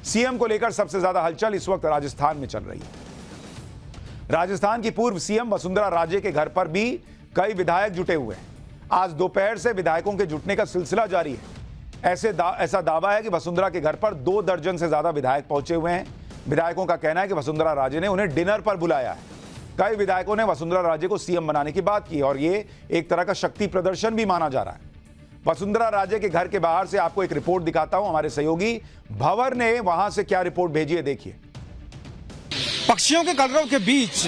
CM को लेकर सबसे ज्यादा हलचल इस वक्त राजस्थान में चल रही है। राजस्थान की पूर्व सीएम वसुंधरा राजे के घर पर भी कई विधायक जुटे हुए हैं। आज दोपहर से विधायकों के जुटने का सिलसिला जारी है। ऐसा दावा है कि वसुंधरा के घर पर 2 दर्जन से ज्यादा विधायक पहुंचे हुए हैं। विधायकों का कहना है कि वसुंधरा राजे ने उन्हें डिनर पर बुलाया है। कई विधायकों ने वसुंधरा राजे को सीएम बनाने की बात की और ये एक तरह का शक्ति प्रदर्शन भी माना जा रहा है। वसुंधरा राजे के घर के बाहर से आपको एक रिपोर्ट दिखाता हूं। हमारे सहयोगी भंवर ने वहां से क्या रिपोर्ट भेजी है, देखिए। पक्षियों के कलरव के बीच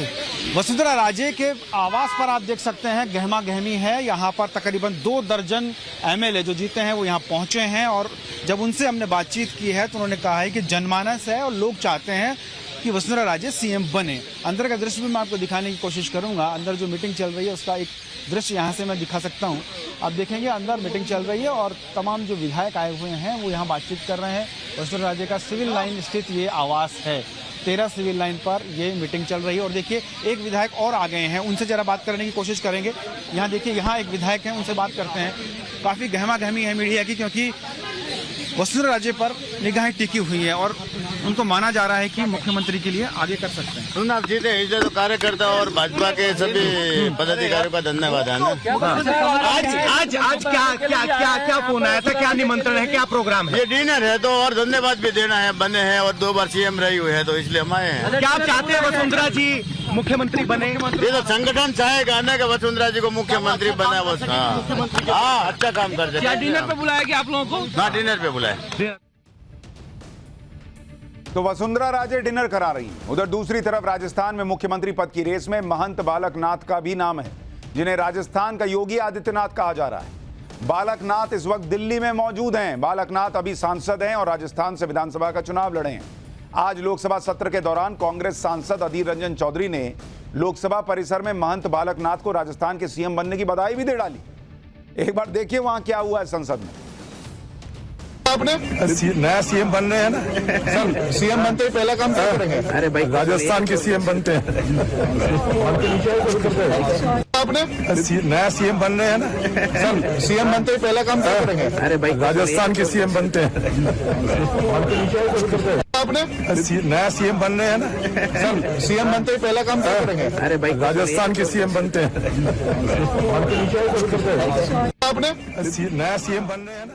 वसुंधरा राजे के आवास पर आप देख सकते हैं गहमा गहमी है। यहाँ पर तकरीबन 2 दर्जन एमएलए जो जीते हैं वो यहाँ पहुंचे हैं और जब उनसे हमने बातचीत की है तो उन्होंने कहा है कि जनमानस है और लोग चाहते हैं कि वसुंधरा राजे सीएम बने। अंदर का दृश्य भी मैं आपको दिखाने की कोशिश करूंगा। अंदर जो मीटिंग चल रही है उसका एक दृश्य यहाँ से मैं दिखा सकता हूँ। आप देखेंगे अंदर मीटिंग चल रही है और तमाम जो विधायक आए हुए हैं वो यहाँ बातचीत कर रहे हैं। वसुंधरा राजे का सिविल लाइन स्थित ये आवास है। 13 सिविल लाइन पर ये मीटिंग चल रही है और देखिए एक विधायक और आ गए हैं, उनसे जरा बात करने की कोशिश करेंगे। यहाँ देखिए यहाँ एक विधायक हैं, उनसे बात करते हैं। काफ़ी गहमा गहमी है मीडिया की, क्योंकि वसुंधरा राजे पर निगाहें टिकी हुई है और उनको माना जा रहा है कि मुख्यमंत्री के लिए आगे कर सकते हैं। चुनाव जीते इसलिए तो कार्यकर्ता और भाजपा के सभी पदाधिकारियों का धन्यवाद है ना। आज क्या फोन आया था, क्या निमंत्रण है, क्या प्रोग्राम है? ये डिनर है तो और धन्यवाद भी देना है, बने हैं और 2 बार सीएम रही हुई है तो इसलिए हम आए हैं। क्या आप चाहते हैं वसुंधरा जी मुख्यमंत्री बने? ये तो संगठन चाहेगा ना कि वसुंधरा जी को मुख्यमंत्री बना। बस हाँ, अच्छा काम कर सकते। क्या डिनर पे बुलाया गया आप लोगों को? हाँ, डिनर पे बुलाया। तो वसुंधरा राजे डिनर करा रही हैं। उधर दूसरी तरफ राजस्थान में मुख्यमंत्री पद की रेस में महंत बालक नाथ का भी नाम है, जिन्हें राजस्थान का योगी आदित्यनाथ कहा जा रहा है। बालक नाथ इस वक्त दिल्ली में मौजूद हैं। बालक नाथ अभी सांसद हैं और राजस्थान से विधानसभा का चुनाव लड़े हैं। आज लोकसभा सत्र के दौरान कांग्रेस सांसद अधीर रंजन चौधरी ने लोकसभा परिसर में महंत बालक नाथ को राजस्थान के सीएम बनने की बधाई भी दे डाली। एक बार देखिए वहां क्या हुआ है संसद में। आपने नया सीएम बन रहे हैं ना सर, सीएम बनते ही पहला काम क्या करेंगे? अरे भाई राजस्थान के सीएम बनते हैं। आपने नया सीएम बन रहे हैं ना सर, सीएम बनते ही पहला काम क्या करेंगे? अरे भाई राजस्थान के सीएम बनते हैं। आपने नया सीएम बन रहे हैं ना सर, सीएम बनते ही पहला काम क्या करेंगे? अरे भाई राजस्थान के सीएम बनते हैं। आपने नया सीएम बन रहे हैं ना।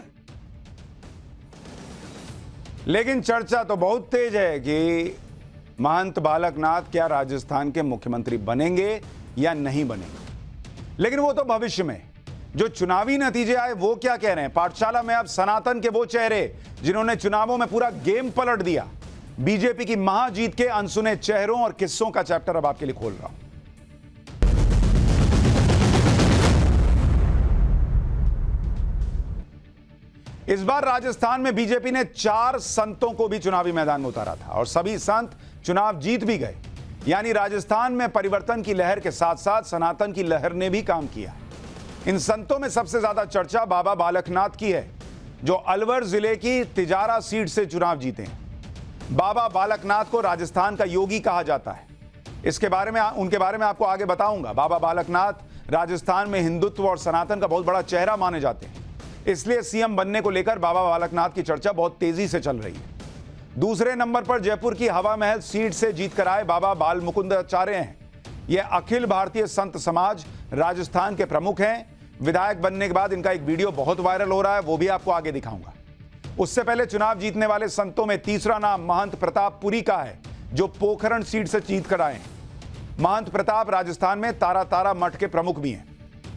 लेकिन चर्चा तो बहुत तेज है कि महंत बालक नाथ क्या राजस्थान के मुख्यमंत्री बनेंगे या नहीं बनेंगे। लेकिन वो तो भविष्य में, जो चुनावी नतीजे आए वो क्या कह रहे हैं। पाठशाला में अब सनातन के वो चेहरे जिन्होंने चुनावों में पूरा गेम पलट दिया। बीजेपी की महाजीत के अनसुने चेहरों और किस्सों का चैप्टर अब आपके लिए खोल रहा हूं। इस बार राजस्थान में बीजेपी ने 4 संतों को भी चुनावी मैदान में उतारा था और सभी संत चुनाव जीत भी गए। यानी राजस्थान में परिवर्तन की लहर के साथ साथ सनातन की लहर ने भी काम किया। इन संतों में सबसे ज्यादा चर्चा बाबा बालकनाथ की है, जो अलवर जिले की तिजारा सीट से चुनाव जीते हैं। बाबा बालकनाथ को राजस्थान का योगी कहा जाता है। उनके बारे में आपको आगे बताऊंगा। बाबा बालकनाथ राजस्थान में हिंदुत्व और सनातन का बहुत बड़ा चेहरा माने जाते हैं, इसलिए सीएम बनने को लेकर बाबा बालकनाथ की चर्चा बहुत तेजी से चल रही है। दूसरे नंबर पर जयपुर की हवा महल सीट से जीत कर आए बाबा बाल मुकुंदाचार्य हैं। ये अखिल भारतीय संत समाज राजस्थान के प्रमुख हैं। विधायक बनने के बाद इनका एक वीडियो बहुत वायरल हो रहा है, वो भी आपको आगे दिखाऊंगा। उससे पहले चुनाव जीतने वाले संतों में तीसरा नाम महंत प्रताप पुरी का है, जो पोखरण सीट से जीत कर आए हैं। महंत प्रताप राजस्थान में तारा मठ के प्रमुख भी हैं।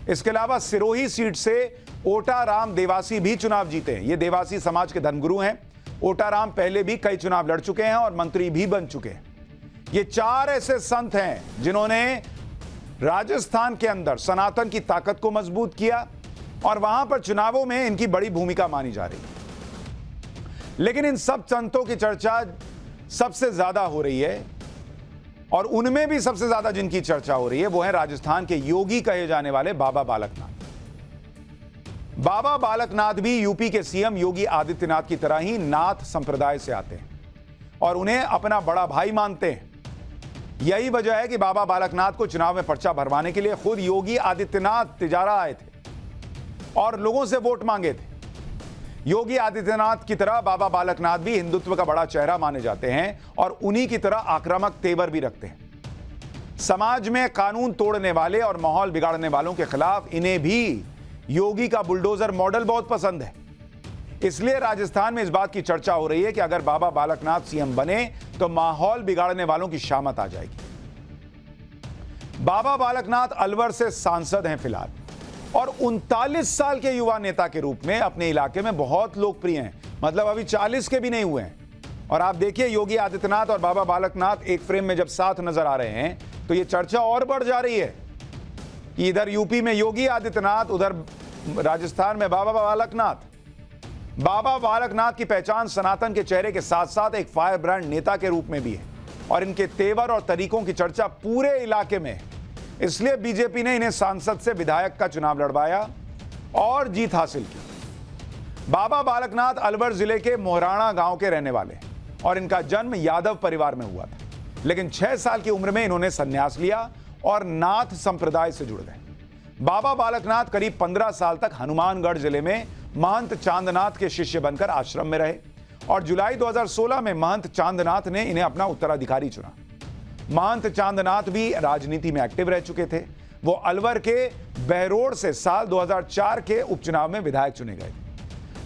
इसके अलावा सिरोही सीट से ओटाराम देवासी भी चुनाव जीते हैं। ये देवासी समाज के धर्मगुरु हैं। ओटाराम पहले भी कई चुनाव लड़ चुके हैं और मंत्री भी बन चुके हैं। ये 4 ऐसे संत हैं जिन्होंने राजस्थान के अंदर सनातन की ताकत को मजबूत किया और वहां पर चुनावों में इनकी बड़ी भूमिका मानी जा रही है। लेकिन इन सब संतों की चर्चा सबसे ज्यादा हो रही है और उनमें भी सबसे ज्यादा जिनकी चर्चा हो रही है वो है राजस्थान के योगी कहे जाने वाले बाबा बालकनाथ। बाबा बालकनाथ भी यूपी के सीएम योगी आदित्यनाथ की तरह ही नाथ संप्रदाय से आते हैं और उन्हें अपना बड़ा भाई मानते हैं। यही वजह है कि बाबा बालकनाथ को चुनाव में पर्चा भरवाने के लिए खुद योगी आदित्यनाथ तिजारा आए थे और लोगों से वोट मांगे थे। योगी आदित्यनाथ की तरह बाबा बालकनाथ भी हिंदुत्व का बड़ा चेहरा माने जाते हैं और उन्हीं की तरह आक्रामक तेवर भी रखते हैं। समाज में कानून तोड़ने वाले और माहौल बिगाड़ने वालों के खिलाफ इन्हें भी योगी का बुलडोजर मॉडल बहुत पसंद है। इसलिए राजस्थान में इस बात की चर्चा हो रही है कि अगर बाबा बालकनाथ सीएम बने तो माहौल बिगाड़ने वालों की शामत आ जाएगी। बाबा बालकनाथ अलवर से सांसद हैं फिलहाल और 39 साल के युवा नेता के रूप में अपने इलाके में बहुत लोकप्रिय हैं। मतलब अभी 40 के भी नहीं हुए हैं। और आप देखिए योगी आदित्यनाथ और बाबा बालकनाथ एक फ्रेम में जब साथ नजर आ रहे हैं तो यह चर्चा और बढ़ जा रही है कि इधर यूपी में योगी आदित्यनाथ, उधर राजस्थान में बाबा बालकनाथ। बाबा बालकनाथ की पहचान सनातन के चेहरे के साथ साथ एक फायर ब्रांड नेता के रूप में भी है और इनके तेवर और तरीकों की चर्चा पूरे इलाके में है। इसलिए बीजेपी ने इन्हें सांसद से विधायक का चुनाव लड़वाया और जीत हासिल की। बाबा बालकनाथ अलवर जिले के मोहराणा गांव के रहने वाले और इनका जन्म यादव परिवार में हुआ था, लेकिन 6 साल की उम्र में इन्होंने संन्यास लिया और नाथ संप्रदाय से जुड़ गए। बाबा बालकनाथ करीब 15 साल तक हनुमानगढ़ जिले में महंत चांदनाथ के शिष्य बनकर आश्रम में रहे और जुलाई 2016 में महंत चांदनाथ ने इन्हें अपना उत्तराधिकारी चुना। महंत चांदनाथ भी राजनीति में एक्टिव रह चुके थे। वो अलवर के बहरोड से साल 2004 के उपचुनाव में विधायक चुने गए।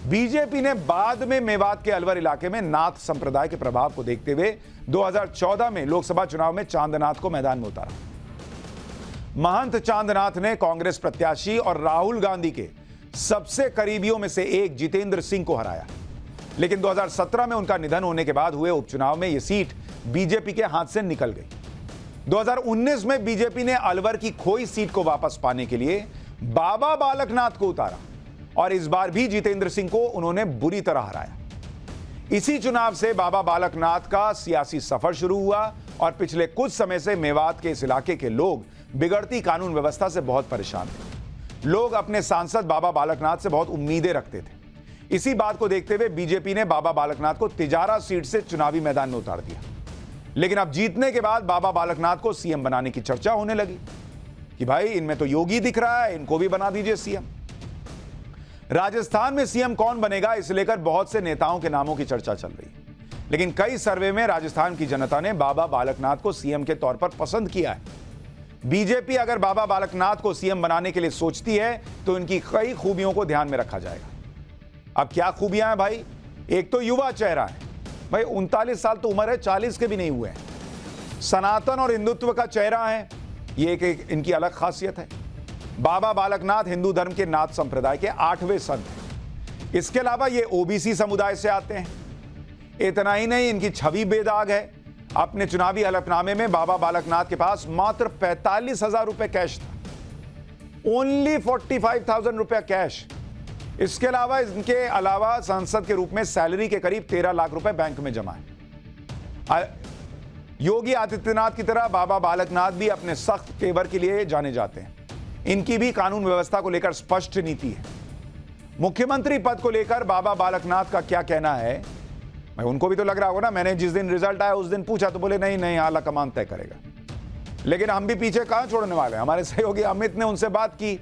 बीजेपी ने बाद में मेवात के अलवर इलाके में नाथ संप्रदाय के प्रभाव को देखते हुए 2014 में लोकसभा चुनाव में चांदनाथ को मैदान में उतारा। महंत चांदनाथ ने कांग्रेस प्रत्याशी और राहुल गांधी के सबसे करीबियों में से एक जितेंद्र सिंह को हराया, लेकिन 2017 में उनका निधन होने के बाद हुए उपचुनाव में यह सीट बीजेपी के हाथ से निकल गई। 2019 में बीजेपी ने अलवर की खोई सीट को वापस पाने के लिए बाबा बालकनाथ को उतारा और इस बार भी जितेंद्र सिंह को उन्होंने बुरी तरह हराया। इसी चुनाव से बाबा बालकनाथ का सियासी सफर शुरू हुआ और पिछले कुछ समय से मेवात के इस इलाके के लोग बिगड़ती कानून व्यवस्था से बहुत परेशान थे। लोग अपने सांसद बाबा बालकनाथ से बहुत उम्मीदें रखते थे। इसी बात को देखते हुए बीजेपी ने बाबा बालकनाथ को तिजारा सीट से चुनावी मैदान में उतार दिया। लेकिन अब जीतने के बाद बाबा बालकनाथ को सीएम बनाने की चर्चा होने लगी कि भाई इनमें तो योगी दिख रहा है, इनको भी बना दीजिए सीएम। राजस्थान में सीएम कौन बनेगा इसे लेकर बहुत से नेताओं के नामों की चर्चा चल रही है, लेकिन कई सर्वे में राजस्थान की जनता ने बाबा बालकनाथ को सीएम के तौर पर पसंद किया है। बीजेपी अगर बाबा बालकनाथ को सीएम बनाने के लिए सोचती है तो इनकी कई खूबियों को ध्यान में रखा जाएगा। अब क्या खूबियां हैं भाई? एक तो युवा चेहरा है भाई, 39 साल तो उम्र है, 40 के भी नहीं हुए हैं। सनातन और हिंदुत्व का चेहरा है, ये एक इनकी अलग खासियत है। बाबा बालकनाथ हिंदू धर्म के नाथ संप्रदाय के 8वें संत हैं। इसके अलावा ये ओबीसी समुदाय से आते हैं। इतना ही नहीं, इनकी छवि बेदाग है। अपने चुनावी हलफनामे में बाबा बालकनाथ के पास मात्र 45,000 रुपए कैश था, ओनली 45,000 रुपया कैश। इसके अलावा इनके अलावा सांसद के रूप में सैलरी के करीब 13 लाख रुपए बैंक में जमा है। योगी आदित्यनाथ की तरह बाबा बालकनाथ भी अपने सख्त तेवर के लिए जाने जाते हैं। इनकी भी कानून व्यवस्था को लेकर स्पष्ट नीति है। मुख्यमंत्री पद को लेकर बाबा बालकनाथ का क्या कहना है, मैं उनको भी तो लग रहा होगा ना। मैंने जिस दिन रिजल्ट आया उस दिन पूछा तो बोले नहीं आला कमान तय करेगा। लेकिन हम भी पीछे कहां छोड़ने वाले हैं। हमारे सहयोगी अमित ने उनसे बात की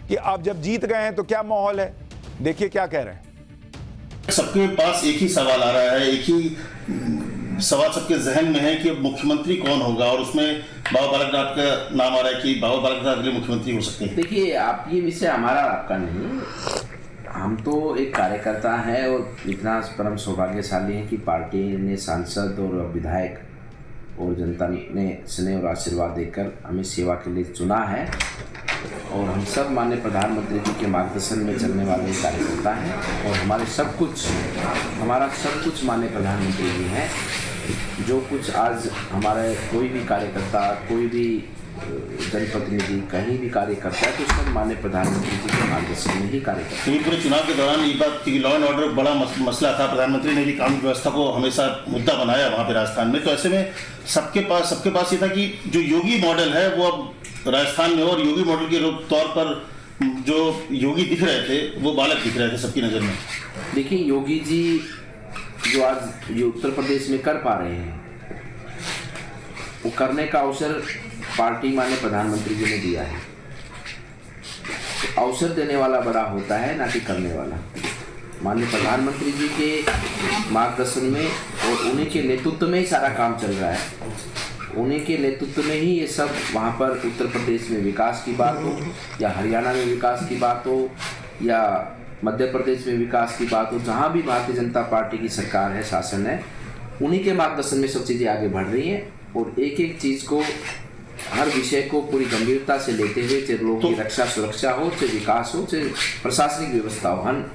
कि अब जब जीत गए हैं तो क्या माहौल है, देखिए क्या कह रहे हैं। सबके पास एक ही सवाल आ रहा है, एक ही सवाल सबके जहन में है कि अब मुख्यमंत्री कौन होगा, और उसमें बाबा बालकनाथ का नाम आ रहा है कि बाबा बालकनाथ अगले मुख्यमंत्री हो सकते हैं। देखिए, आप ये विषय हमारा आपका नहीं, हम तो एक कार्यकर्ता हैं और इतना परम सौभाग्यशाली हैं कि पार्टी ने सांसद और विधायक और जनता ने स्नेह और आशीर्वाद देकर हमें सेवा के लिए चुना है और हम सब माननीय प्रधानमंत्री जी के मार्गदर्शन में चलने वाले कार्यकर्ता हैं और हमारा सब कुछ माननीय प्रधानमंत्री जी हैं। जो कुछ आज हमारे कोई भी कार्यकर्ता, कोई भी जनप्रतिनिधि कहीं भी कार्य करता है तो सब माननीय प्रधानमंत्री जी के मार्गदर्शन में ही कार्य करता है। पूरे चुनाव के दौरान ये बात कि लॉ एंड ऑर्डर बड़ा मसला था, प्रधानमंत्री ने भी कानून व्यवस्था को हमेशा मुद्दा बनाया वहाँ पे राजस्थान में। तो ऐसे में सबके पास ये था कि जो योगी मॉडल है वो अब राजस्थान में, और योगी मॉडल के तौर पर जो योगी दिख रहे थे वो बालक दिख रहे थे सबकी नज़र में। देखिए, योगी जी जो आज ये उत्तर प्रदेश में कर पा रहे हैं वो करने का अवसर पार्टी माननीय प्रधानमंत्री जी ने दिया है। तो अवसर देने वाला बड़ा होता है ना कि करने वाला। माननीय प्रधानमंत्री जी के मार्गदर्शन में और उन्हीं के नेतृत्व में ही सारा काम चल रहा है। उन्हीं के नेतृत्व में ही ये सब वहाँ पर उत्तर प्रदेश में विकास की बात हो या हरियाणा में विकास की बात हो या मध्य प्रदेश में विकास की बात हो, जहाँ भी भारतीय जनता पार्टी की सरकार है, शासन है, उन्हीं के मार्गदर्शन में सब चीज़ें आगे बढ़ रही हैं। और एक एक चीज़ को, हर विषय को पूरी गंभीरता से लेते हुए, चाहे लोगों की रक्षा सुरक्षा हो, चाहे विकास हो, चाहे प्रशासनिक व्यवस्था हो, हम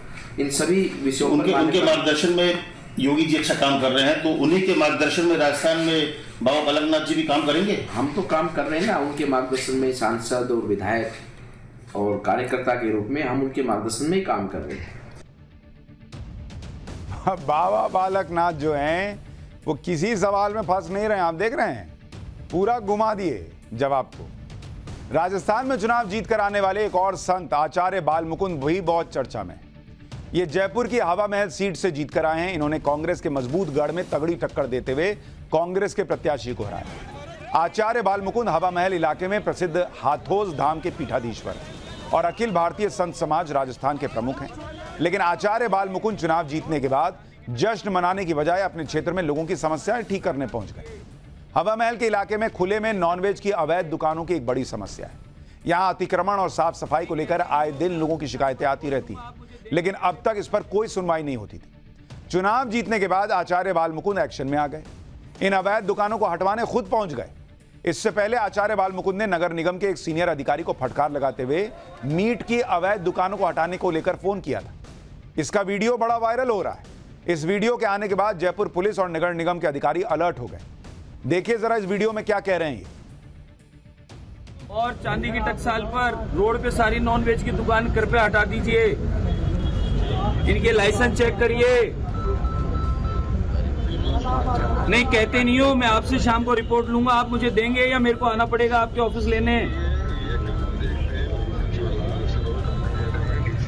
इन सभी विषयों उनके मार्गदर्शन में योगी जी अच्छा काम कर रहे हैं, तो उन्हीं के मार्गदर्शन में राजस्थान में बाबा बालकनाथ जी भी काम करेंगे। हम तो काम कर रहे हैं ना, उनके मार्गदर्शन में सांसद और विधायक और कार्यकर्ता के रूप में हम उनके मार्गदर्शन में ही काम कर रहे हैं। बाबा बालकनाथ जो हैं वो किसी सवाल में फंस नहीं रहे, आप देख रहे हैं, पूरा घुमा दिए जवाब को। राजस्थान में चुनाव जीत कर आने वाले एक और संत आचार्य बालमुकुंद भी बहुत चर्चा में। ये जयपुर की हवा महल सीट से जीत कर आए हैं। इन्होंने कांग्रेस के मजबूत गढ़ में तगड़ी टक्कर देते हुए कांग्रेस के प्रत्याशी को हराया। आचार्य बालमुकुंद हवा महल इलाके में प्रसिद्ध हाथोस धाम के पीठाधीश्वर और अखिल भारतीय संत समाज राजस्थान के प्रमुख हैं। लेकिन आचार्य बालमुकुंद चुनाव जीतने के बाद जश्न मनाने की बजाय अपने क्षेत्र में लोगों की समस्याएं ठीक करने पहुंच गए। हवा महल के इलाके में खुले में नॉनवेज की अवैध दुकानों की एक बड़ी समस्या है। यहां अतिक्रमण और साफ सफाई को लेकर आए दिन लोगों की शिकायतें आती रहती, लेकिन अब तक इस पर कोई सुनवाई नहीं होती थी। चुनाव जीतने के बाद आचार्य बालमुकुंद एक्शन में आ गए, इन अवैध दुकानों को हटवाने खुद पहुंच गए। इससे पहले आचार्य बालमुकुंद ने नगर निगम के एक सीनियर अधिकारी को फटकार लगाते हुए मीट की अवैध दुकानों को हटाने को लेकर फोन किया था। इसका वीडियो बड़ा वायरल हो रहा है। इस वीडियो के आने के बाद जयपुर पुलिस और नगर निगम के अधिकारी अलर्ट हो गए। देखिए जरा इस वीडियो में क्या कह रहे हैं ये। और चांदी की टकसाल पर रोड पे सारी नॉन वेज की दुकान कृपया हटा दीजिए, इनके लाइसेंस चेक करिए। नहीं कहते नहीं हो, मैं आपसे शाम को रिपोर्ट लूंगा, आप मुझे देंगे या मेरे को आना पड़ेगा आपके ऑफिस लेने?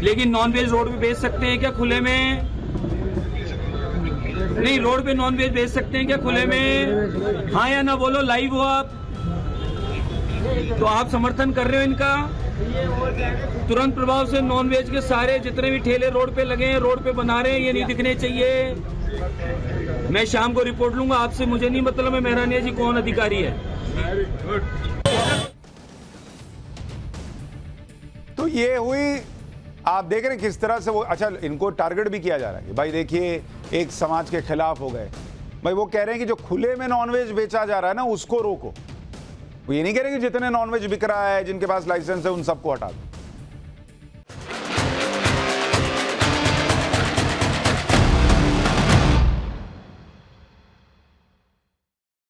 लेकिन नॉन वेज रोड पे बेच सकते हैं क्या खुले में? नहीं, रोड पे नॉन वेज बेच सकते हैं क्या खुले में? हाँ या ना बोलो, लाइव हो आप तो आप समर्थन कर रहे हो इनका? तुरंत प्रभाव से नॉन वेज के सारे जितने भी ठेले रोड पे लगे हैं, रोड पे बना रहे हैं, ये नहीं दिखने चाहिए। मैं शाम को रिपोर्ट लूंगा आपसे, मुझे नहीं मतलब है मेहरानिया जी कौन अधिकारी है। तो ये हुई, आप देख रहे हैं किस तरह से वो, अच्छा इनको टारगेट भी किया जा रहा है कि भाई देखिए एक समाज के खिलाफ हो गए। भाई वो कह रहे हैं कि जो खुले में नॉनवेज बेचा जा रहा है ना उसको रोको। वो ये नहीं कह रहे कि जितने नॉनवेज बिक रहा है, जिनके पास लाइसेंस है, उन सबको हटा दो।